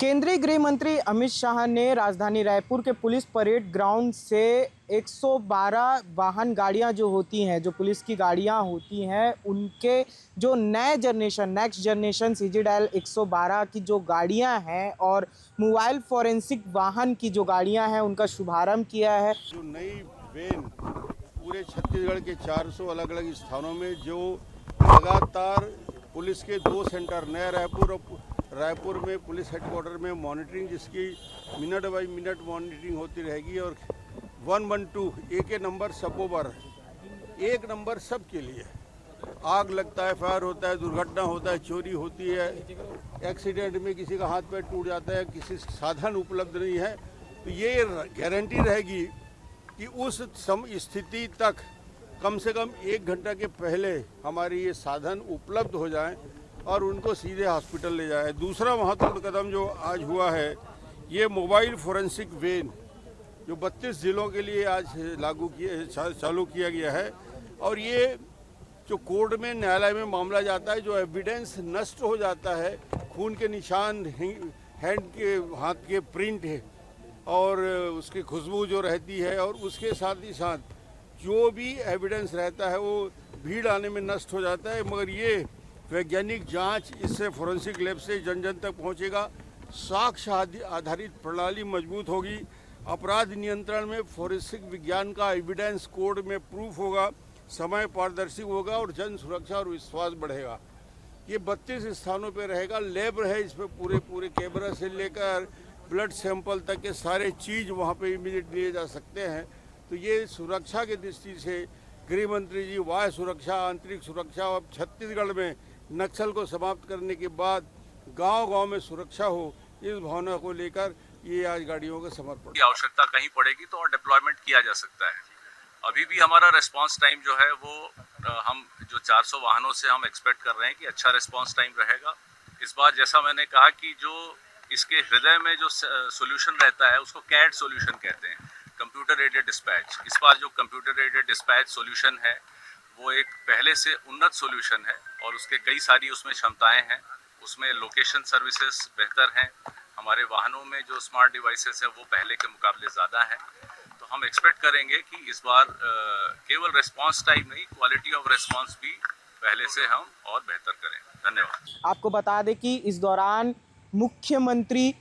केंद्रीय गृह मंत्री अमित शाह ने राजधानी रायपुर के पुलिस परेड ग्राउंड से 112 वाहन गाड़ियां जो होती हैं, जो पुलिस की गाड़ियां होती हैं, उनके जो नेक्स्ट जनरेशन सीजी डायल 112 की जो गाड़ियां हैं और मोबाइल फोरेंसिक वाहन की जो गाड़ियां हैं, उनका शुभारंभ किया है। जो नई वैन पूरे छत्तीसगढ़ के 400 अलग अलग स्थानों में जो लगातार पुलिस के 2 सेंटर नया रायपुर और रायपुर में पुलिस हेडक्वार्टर में मॉनिटरिंग, जिसकी मिनट बाई मिनट मॉनिटरिंग होती रहेगी और 112 एक नंबर सबोबर, एक नंबर सब के लिए। आग लगता है, फायर होता है, दुर्घटना होता है, चोरी होती है, एक्सीडेंट में किसी का हाथ पैर टूट जाता है, किसी साधन उपलब्ध नहीं है, तो ये गारंटी रहेगी कि उस स्थिति तक कम से कम 1 घंटा के पहले हमारी ये साधन उपलब्ध हो जाएं और उनको सीधे हॉस्पिटल ले जाए। दूसरा महत्वपूर्ण कदम जो आज हुआ है, ये मोबाइल फोरेंसिक वैन जो 32 जिलों के लिए आज चालू किया गया है। और ये जो कोर्ट में न्यायालय में मामला जाता है, जो एविडेंस नष्ट हो जाता है, खून के निशान, हैंड के हाथ के प्रिंट है और उसकी खुशबू जो रहती है, और उसके साथ ही साथ जो भी एविडेंस रहता है वो भीड़ आने में नष्ट हो जाता है। मगर ये वैज्ञानिक जांच, इससे फोरेंसिक लैब से जन जन तक पहुंचेगा, साक्ष्य आधारित प्रणाली मजबूत होगी, अपराध नियंत्रण में फोरेंसिक विज्ञान का एविडेंस कोर्ट में प्रूफ होगा, समय पारदर्शी होगा और जन सुरक्षा और विश्वास बढ़ेगा। ये 32 स्थानों पे रहेगा, लैब है इसमें, पूरे कैमरा से लेकर ब्लड सैंपल तक के सारे चीज़ वहाँ पे इमीडिएट लिए जा सकते हैं। तो ये सुरक्षा की दृष्टि से गृह मंत्री जी वायु सुरक्षा, आंतरिक सुरक्षा और छत्तीसगढ़ में नक्सल को समाप्त करने के बाद गांव-गांव में सुरक्षा हो, इस भावना को लेकर ये आज गाड़ियों का समर्पण। की आवश्यकता कहीं पड़ेगी तो और डिप्लॉयमेंट किया जा सकता है। अभी भी हमारा रिस्पांस टाइम जो है वो हम जो 400 वाहनों से हम एक्सपेक्ट कर रहे हैं कि अच्छा रिस्पांस टाइम रहेगा। इस बार जैसा मैंने कहा कि जो इसके हृदय में जो सोल्यूशन रहता है उसको कैड सोल्यूशन कहते हैं, कंप्यूटर एडेड डिस्पैच। इस बार जो कंप्यूटर एडेड डिस्पैच सोल्यूशन है वो एक पहले से उन्नत सोल्यूशन है और उसके कई सारी उसमें क्षमताएं हैं। उसमें लोकेशन सर्विसेज बेहतर हैं, हमारे वाहनों में जो स्मार्ट डिवाइसेस हैं वो पहले के मुकाबले ज़्यादा हैं। तो हम एक्सपेक्ट करेंगे कि इस बार केवल रिस्पांस टाइम नहीं, क्वालिटी ऑफ रिस्पांस भी पहले से हम और बेहतर करें। धन्यवाद। आपको बता दें कि इस दौरान मुख्यमंत्री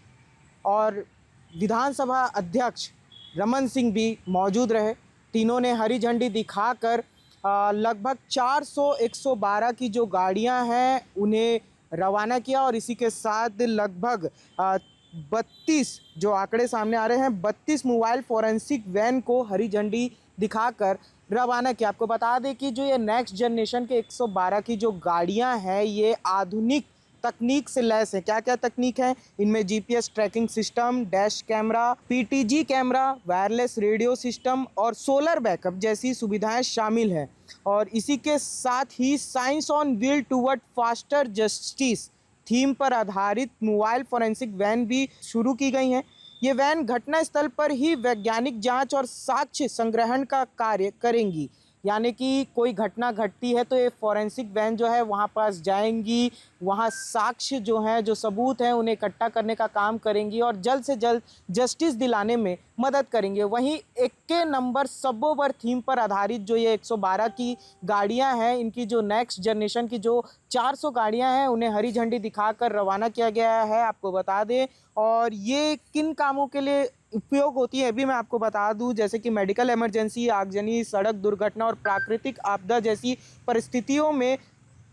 और विधानसभा अध्यक्ष रमन सिंह भी मौजूद रहे। तीनों ने हरी झंडी दिखाकर लगभग 400 112 की जो गाड़ियां हैं उन्हें रवाना किया और इसी के साथ लगभग 32 जो आंकड़े सामने आ रहे हैं, 32 मोबाइल फोरेंसिक वैन को हरी झंडी दिखाकर रवाना किया। आपको बता दें कि जो ये नेक्स्ट जनरेशन के 112 की जो गाड़ियां हैं, ये आधुनिक तकनीक से लैस है। क्या क्या तकनीक है इनमें? GPS tracking system, dash camera, PTZ camera, wireless radio system और सोलर बैकअप जैसी सुविधाएं शामिल हैं। और इसी के साथ ही science on wheel toward faster justice theme पर आधारित मोबाइल फोरेंसिक वैन भी शुरू की गई हैं। ये वैन घटनास्थल पर ही वैज्ञानिक जांच और साक्ष्य संग्रहण का कार्य करेंगी, यानी कि कोई घटना घटती है तो ये फोरेंसिक वैन जो है वहाँ पास जाएंगी, वहाँ साक्ष्य जो हैं, जो सबूत हैं, उन्हें इकट्ठा करने का काम करेंगी और जल्द से जल्द जस्टिस दिलाने में मदद करेंगे। वहीं 1 नंबर सबोबर थीम पर आधारित जो ये 112 की गाड़ियां हैं, इनकी जो नेक्स्ट जनरेशन की जो 400 गाड़ियां हैं, उन्हें हरी झंडी दिखाकर रवाना किया गया है। आपको बता दें, और ये किन कामों के लिए उपयोग होती है अभी मैं आपको बता दूं, जैसे कि मेडिकल इमरजेंसी, आगजनी, सड़क दुर्घटना और प्राकृतिक आपदा जैसी परिस्थितियों में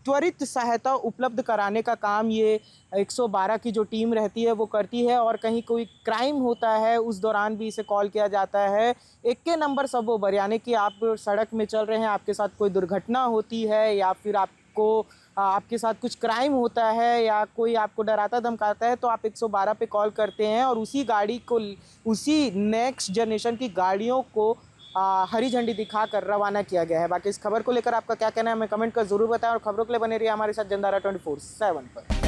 त्वरित सहायता उपलब्ध कराने का काम ये 112 की जो टीम रहती है वो करती है। और कहीं कोई क्राइम होता है उस दौरान भी इसे कॉल किया जाता है 1 नंबर सबोबर, यानी कि आप सड़क में चल रहे हैं, आपके साथ कोई दुर्घटना होती है या फिर आपके साथ कुछ क्राइम होता है या कोई आपको डराता धमकाता है, तो आप 112 पे कॉल करते हैं और उसी गाड़ी को, उसी नेक्स्ट जनरेशन की गाड़ियों को हरी झंडी दिखाकर रवाना किया गया है। बाकी इस खबर को लेकर आपका क्या कहना है हमें कमेंट कर ज़रूर बताएं और खबरों के लिए बने रहिए हमारे साथ जनधारा 24/7 पर।